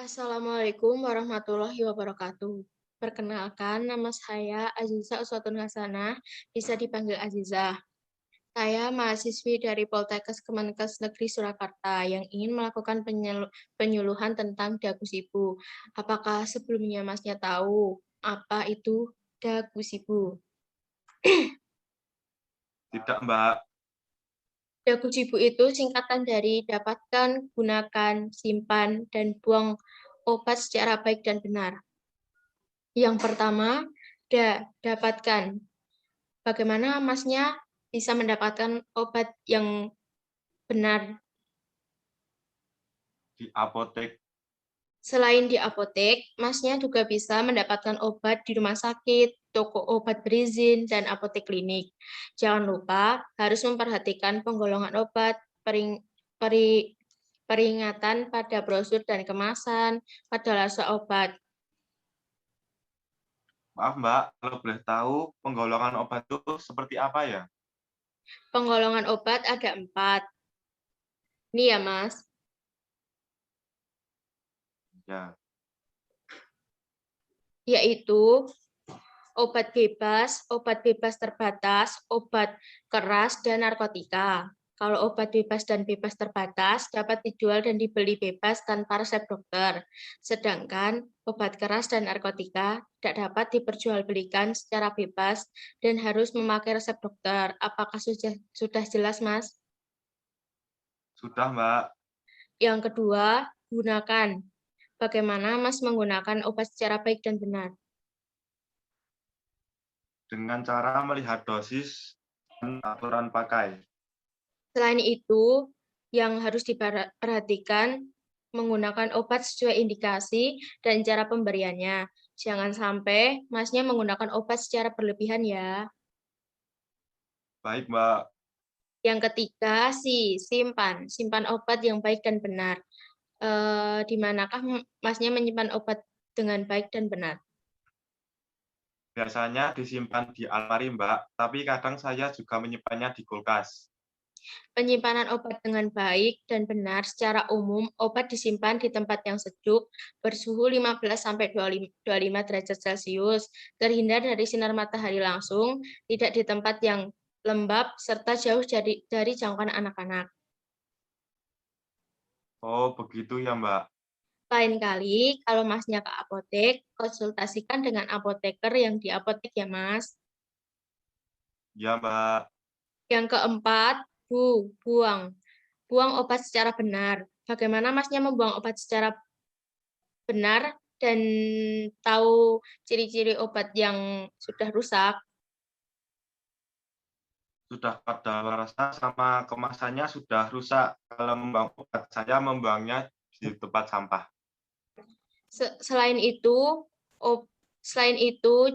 Assalamualaikum warahmatullahi wabarakatuh. Perkenalkan, nama saya Azizah Uswatun Hasanah, bisa dipanggil Azizah. Saya mahasiswi dari Poltekkes Kemenkes Negeri Surakarta yang ingin melakukan penyuluhan tentang dagu sibu. Apakah sebelumnya Masnya tahu apa itu dagu sibu? Tidak, Mbak. Dagu sibu itu singkatan dari dapatkan, gunakan, simpan, dan buang obat secara baik dan benar. Yang pertama, dapatkan. Bagaimana Masnya bisa mendapatkan obat yang benar? Di apotek. Selain di apotek, Masnya juga bisa mendapatkan obat di rumah sakit, toko obat berizin, dan apotek klinik. Jangan lupa harus memperhatikan penggolongan obat, peringatan pada brosur dan kemasan, pada lasa obat. Maaf, Mbak, kalau boleh tahu penggolongan obat itu seperti apa ya? Penggolongan obat ada 4. Ini ya, Mas. Ya, Yaitu obat bebas terbatas, obat keras, dan narkotika. Kalau obat bebas dan bebas terbatas dapat dijual dan dibeli bebas tanpa resep dokter. Sedangkan obat keras dan narkotika tidak dapat diperjualbelikan secara bebas dan harus memakai resep dokter. Apakah sudah jelas, Mas? sudah, Mbak. Yang kedua, gunakan. Bagaimana Mas menggunakan obat secara baik dan benar? Dengan cara melihat dosis dan aturan pakai. Selain itu, yang harus diperhatikan menggunakan obat sesuai indikasi dan cara pemberiannya. Jangan sampai Masnya menggunakan obat secara berlebihan ya. Baik, Mbak. Yang ketiga, simpan. Simpan obat yang baik dan benar. Di manakah Masnya menyimpan obat dengan baik dan benar? Biasanya disimpan di almari, Mbak, tapi kadang saya juga menyimpannya di kulkas. Penyimpanan obat dengan baik dan benar secara umum, obat disimpan di tempat yang sejuk, bersuhu 15-25 derajat Celcius, terhindar dari sinar matahari langsung, tidak di tempat yang lembab, serta jauh dari jangkauan anak-anak. Oh, begitu ya, Mbak. Lain kali, kalau Masnya ke apotek, konsultasikan dengan apoteker yang di apotek ya, Mas. Ya, Mbak. Yang keempat, buang. Buang obat secara benar. Bagaimana Masnya membuang obat secara benar dan tahu ciri-ciri obat yang sudah rusak? Sudah kadaluarsa sama kemasannya sudah rusak. Kalau membuang obat, saya membuangnya di tempat sampah. Selain itu,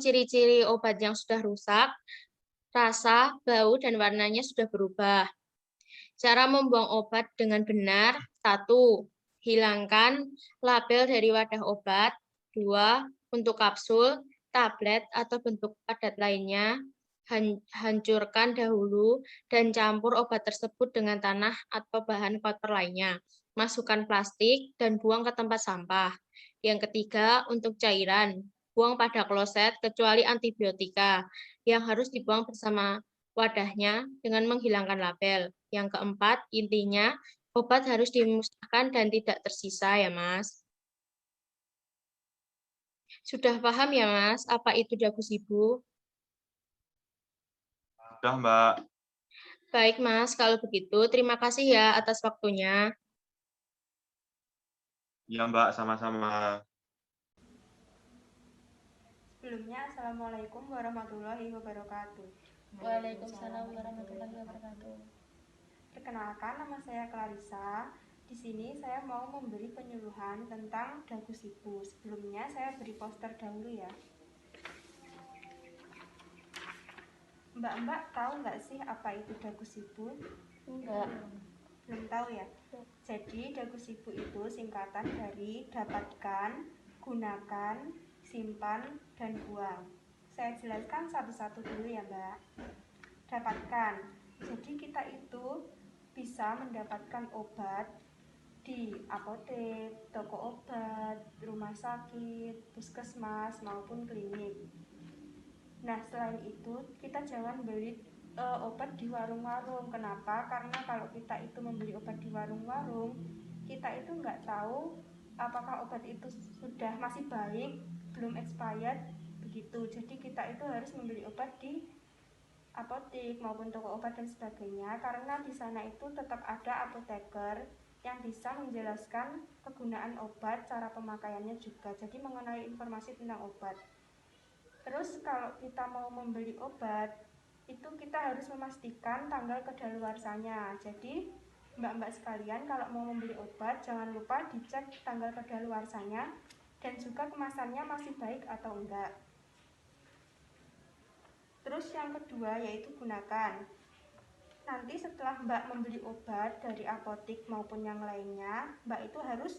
ciri-ciri obat yang sudah rusak, rasa, bau, dan warnanya sudah berubah. Cara membuang obat dengan benar: 1. Hilangkan label dari wadah obat. 2. Untuk kapsul, tablet, atau bentuk padat lainnya, hancurkan dahulu dan campur obat tersebut dengan tanah atau bahan kotor lainnya. Masukkan plastik dan buang ke tempat sampah. Yang ketiga, untuk cairan, buang pada kloset kecuali antibiotika yang harus dibuang bersama wadahnya dengan menghilangkan label. Yang keempat, intinya obat harus dimusnahkan dan tidak tersisa ya, Mas. Sudah paham ya, Mas, apa itu dagu sibu? Sudah, Mbak. Baik, Mas. Kalau begitu, terima kasih ya atas waktunya. Ya, Mbak, sama-sama. Sebelumnya, Assalamualaikum warahmatullahi wabarakatuh. Waalaikumsalam warahmatullahi wabarakatuh. Perkenalkan, nama saya Clarissa. Di sini saya mau memberi penyuluhan tentang dagu sibu. Sebelumnya saya beri poster dahulu ya. Mbak-mbak tahu nggak sih apa itu dagu sibu? Enggak. Belum tahu ya? Jadi dagu sibu itu singkatan dari dapatkan, gunakan, simpan, dan buang. Saya jelaskan satu-satu dulu ya, Mbak. Dapatkan. Jadi kita itu bisa mendapatkan obat di apotek, toko obat, rumah sakit, puskesmas, maupun klinik. Nah, selain itu, kita jangan beli obat di warung-warung. Kenapa? Karena kalau kita itu membeli obat di warung-warung, kita itu nggak tahu apakah obat itu sudah masih baik, belum expired, begitu. Jadi kita itu harus membeli obat di apotek maupun toko obat dan sebagainya, karena di sana itu tetap ada apoteker yang bisa menjelaskan kegunaan obat, cara pemakaiannya juga. Jadi mengenai informasi tentang obat. Terus kalau kita mau membeli obat, itu kita harus memastikan tanggal kedaluarsanya. Jadi mbak-mbak sekalian, kalau mau membeli obat jangan lupa dicek tanggal kedaluarsanya dan juga kemasannya masih baik atau enggak. Terus yang kedua yaitu gunakan. Nanti setelah mbak membeli obat dari apotek maupun yang lainnya, mbak itu harus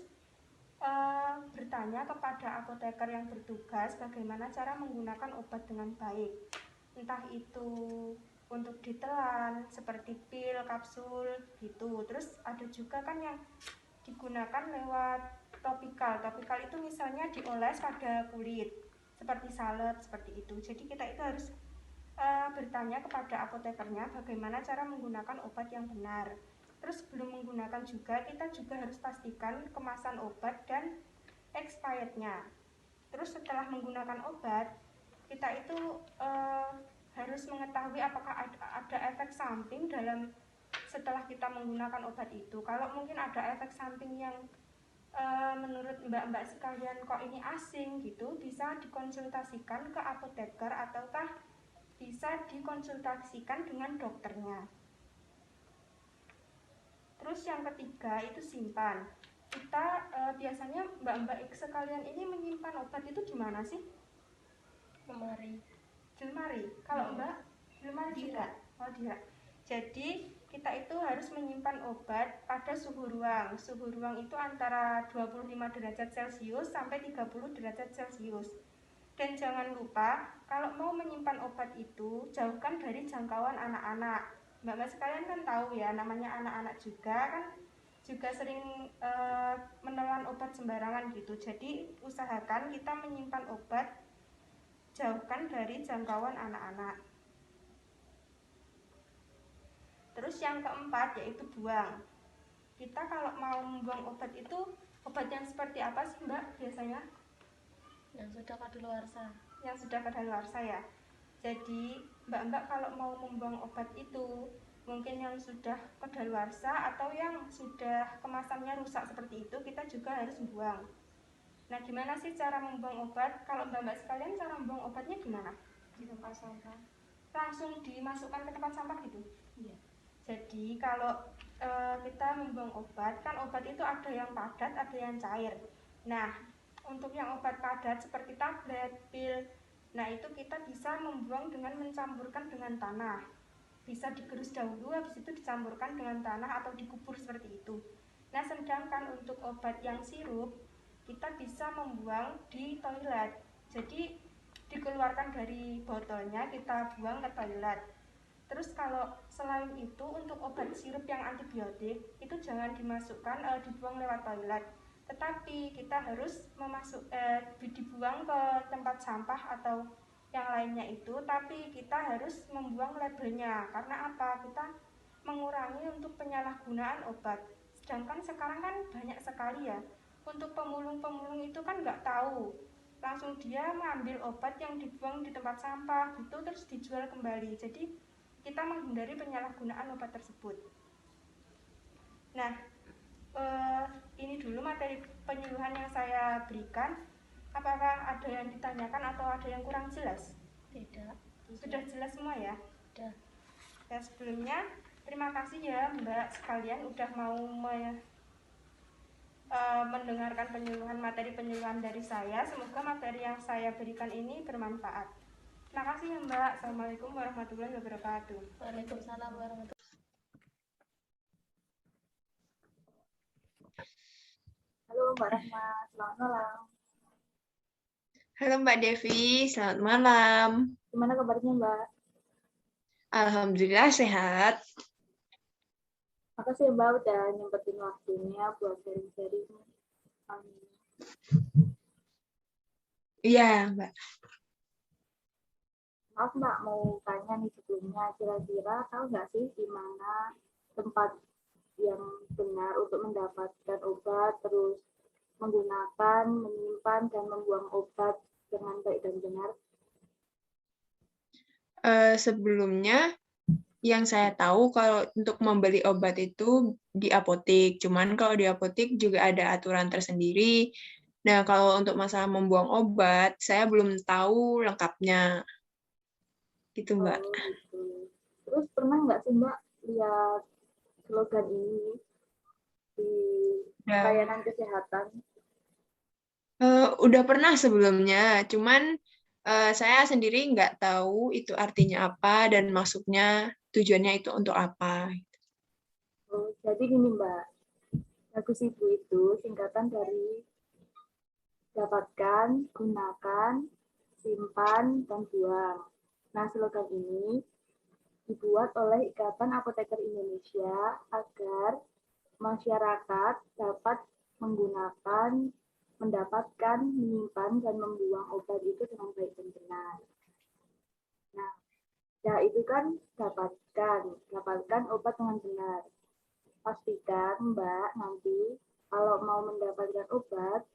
bertanya kepada apoteker yang bertugas bagaimana cara menggunakan obat dengan baik. Entah itu untuk ditelan seperti pil, kapsul gitu. Terus ada juga kan yang digunakan lewat topikal. Topikal itu misalnya dioles pada kulit seperti salep seperti itu. Jadi kita itu harus bertanya kepada apotekernya bagaimana cara menggunakan obat yang benar. Terus sebelum menggunakan juga kita juga harus pastikan kemasan obat dan expirednya. Terus setelah menggunakan obat kita itu harus mengetahui apakah ada efek samping dalam setelah kita menggunakan obat itu. Kalau mungkin ada efek samping yang menurut mbak-mbak sekalian kok ini asing gitu, bisa dikonsultasikan ke apoteker ataukah bisa dikonsultasikan dengan dokternya. Terus yang ketiga itu simpan. Kita biasanya mbak-mbak sekalian ini menyimpan obat itu di mana sih? Lemari. Di lemari. Kalau mbak, di lemari juga. Oh, di rak. Jadi kita itu harus menyimpan obat pada suhu ruang. Suhu ruang itu antara 25 derajat Celcius sampai 30 derajat Celcius. Dan jangan lupa, kalau mau menyimpan obat itu, jauhkan dari jangkauan anak-anak. Mbak-mbak sekalian kan tahu ya, namanya anak-anak juga kan juga sering menelan obat sembarangan gitu. Jadi usahakan kita menyimpan obat, jauhkan dari jangkauan anak-anak. Terus yang keempat yaitu buang. Kita kalau mau membuang obat itu, obat yang seperti apa sih mbak biasanya? Yang sudah kadaluarsa. Yang sudah kadaluarsa ya. Jadi mbak-mbak kalau mau membuang obat itu mungkin yang sudah kadaluarsa atau yang sudah kemasannya rusak seperti itu, kita juga harus buang. Nah, gimana sih cara membuang obat? Kalau mbak-mbak sekalian cara membuang obatnya gimana? Di tempat sampah. Langsung dimasukkan ke tempat sampah gitu? Iya. Jadi kalau kita membuang obat, kan obat itu ada yang padat, ada yang cair. Nah, untuk yang obat padat seperti tablet, pil, nah itu kita bisa membuang dengan mencampurkan dengan tanah. Bisa digerus dahulu, habis itu dicampurkan dengan tanah atau dikubur seperti itu. Nah, sedangkan untuk obat yang sirup, kita bisa membuang di toilet. Jadi dikeluarkan dari botolnya, kita buang ke toilet. Terus kalau selain itu untuk obat sirup yang antibiotik itu jangan dimasukkan dibuang lewat toilet, tetapi kita harus dibuang ke tempat sampah atau yang lainnya itu, tapi kita harus membuang labelnya. Karena apa? Kita mengurangi untuk penyalahgunaan obat. Sedangkan sekarang kan banyak sekali ya, untuk pemulung-pemulung itu kan nggak tahu, langsung dia mengambil obat yang dibuang di tempat sampah gitu terus dijual kembali. Jadi kita menghindari penyalahgunaan obat tersebut. Nah, ini dulu materi penyuluhan yang saya berikan. Apakah ada yang ditanyakan atau ada yang kurang jelas? Tidak. Sudah jelas semua ya? Sudah. Ya, sebelumnya terima kasih ya Mbak sekalian udah mau mendengarkan penyuluhan, materi penyuluhan dari saya. Semoga materi yang saya berikan ini bermanfaat. Terima kasih ya Mbak. Assalamualaikum warahmatullahi wabarakatuh. Waalaikumsalam warahmatullahi wabarakatuh. Halo Mbak Rahma, selamat malam. Halo Mbak Devi, selamat malam. Gimana kabarnya Mbak? Alhamdulillah sehat. Makasih Mbak udah nyempetin waktunya buat sharing-sharing. Iya, Mbak. Maaf Mbak, mau tanya nih sebelumnya, kira-kira tahu nggak sih di mana tempat yang benar untuk mendapatkan obat, terus menggunakan, menyimpan, dan membuang obat dengan baik dan benar? Sebelumnya yang saya tahu kalau untuk membeli obat itu di apotek. Cuman kalau di apotek juga ada aturan tersendiri. Nah, kalau untuk masalah membuang obat, saya belum tahu lengkapnya. Gitu, Mbak. Oh gitu. Terus pernah nggak sih Mbak lihat slogan ini di Udah, layanan kesehatan? udah pernah sebelumnya, cuman saya sendiri nggak tahu itu artinya apa dan maksudnya tujuannya itu untuk apa. Oh, jadi gini Mbak, Bagus Ibu itu singkatan dari dapatkan, gunakan, simpan, dan buang. Nah, slogan ini dibuat oleh Ikatan Apoteker Indonesia agar masyarakat dapat menggunakan, mendapatkan, menyimpan, dan membuang obat itu dengan baik dan benar. Nah, ya itu kan dapatkan obat dengan benar. Pastikan Mbak nanti kalau mau mendapatkan obat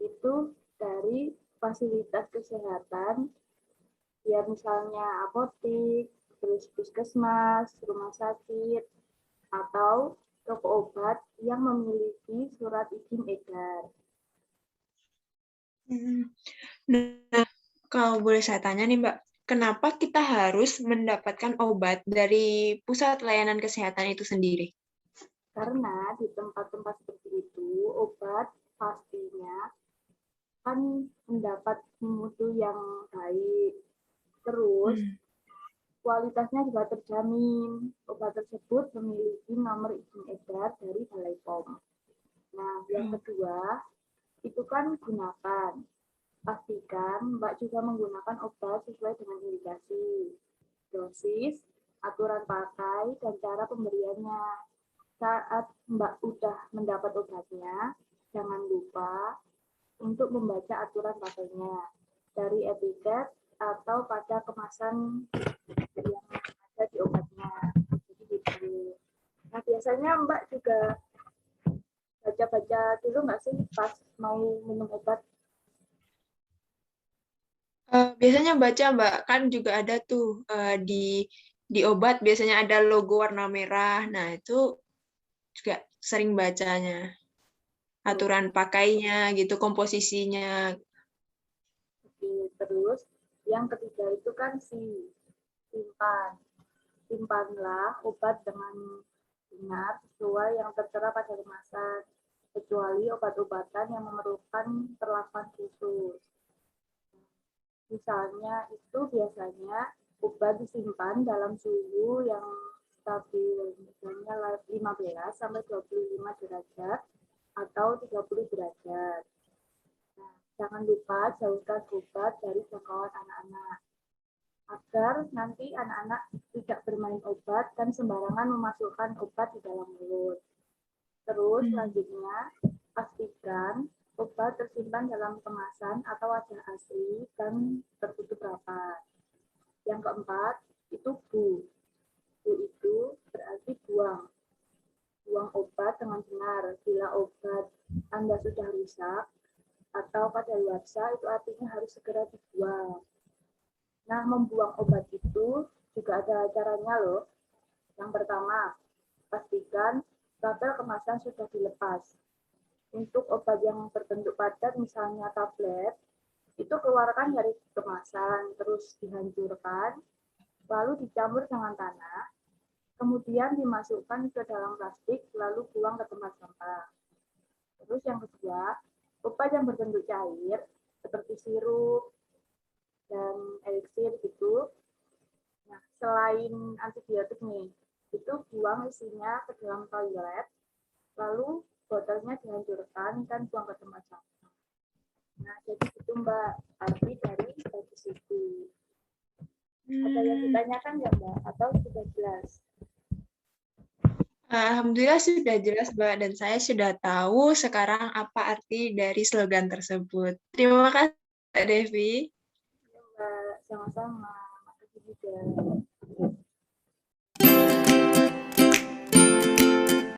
itu dari fasilitas kesehatan, ya misalnya apotek, terus puskesmas, rumah sakit, atau toko obat yang memiliki surat izin edar. Nah, kalau boleh saya tanya nih, Mbak, kenapa kita harus mendapatkan obat dari pusat layanan kesehatan itu sendiri? Karena di tempat-tempat seperti itu, obat pastinya kan mendapat mutu yang baik. Terus, kualitasnya juga terjamin. Obat tersebut memiliki nomor izin edar dari Balai POM. Nah, yang kedua, itu kan gunakan. Pastikan Mbak juga menggunakan obat sesuai dengan indikasi, dosis, aturan pakai, dan cara pemberiannya. Saat Mbak udah mendapat obatnya, jangan lupa untuk membaca aturan pakainya dari etiket atau pada kemasan yang ada di obatnya. Jadi gitu. Nah, biasanya Mbak juga baca-baca dulu nggak sih pas mau minum obat? Biasanya baca, Mbak, kan juga ada tuh di obat biasanya ada logo warna merah. Nah, itu juga sering bacanya. Aturan pakainya gitu, komposisinya. Terus yang ketiga itu kan simpan. Simpanlah obat dengan benar sesuai yang tertera pada kemasan, kecuali obat-obatan yang memerlukan perlakuan khusus. Misalnya itu biasanya obat disimpan dalam suhu yang stabil, misalnya 15 sampai 25 derajat atau 30 derajat. Nah, jangan lupa jauhkan obat dari jangkauan anak-anak agar nanti anak-anak tidak bermain obat dan sembarangan memasukkan obat di dalam mulut. Terus selanjutnya pastikan obat tersimpan dalam kemasan atau wadah asli dan tertutup rapat. Yang keempat itu Bu. Bu itu berarti buang. Buang obat dengan benar. Bila obat Anda sudah rusak atau kadaluarsa itu artinya harus segera dibuang. Nah, membuang obat itu juga ada caranya loh. Yang pertama, pastikan label kemasan sudah dilepas. Untuk obat yang berbentuk padat, misalnya tablet, itu keluarkan dari kemasan, terus dihancurkan, lalu dicampur dengan tanah, kemudian dimasukkan ke dalam plastik, lalu buang ke tempat sampah. Terus yang kedua, obat yang berbentuk cair, seperti sirup dan eliksir gitu. Nah, selain antibiotik nih, itu buang isinya ke dalam toilet, lalu botolnya dihancurkan dan buang ke tempat sampah. Nah, jadi itu Mbak, arti dari bagus itu. Ada yang ditanyakan nggak Mbak? Atau sudah jelas? Alhamdulillah sudah jelas, Mbak, dan saya sudah tahu sekarang apa arti dari slogan tersebut. Terima kasih, Mbak Devi. Mbak, sama-sama. Makasih juga.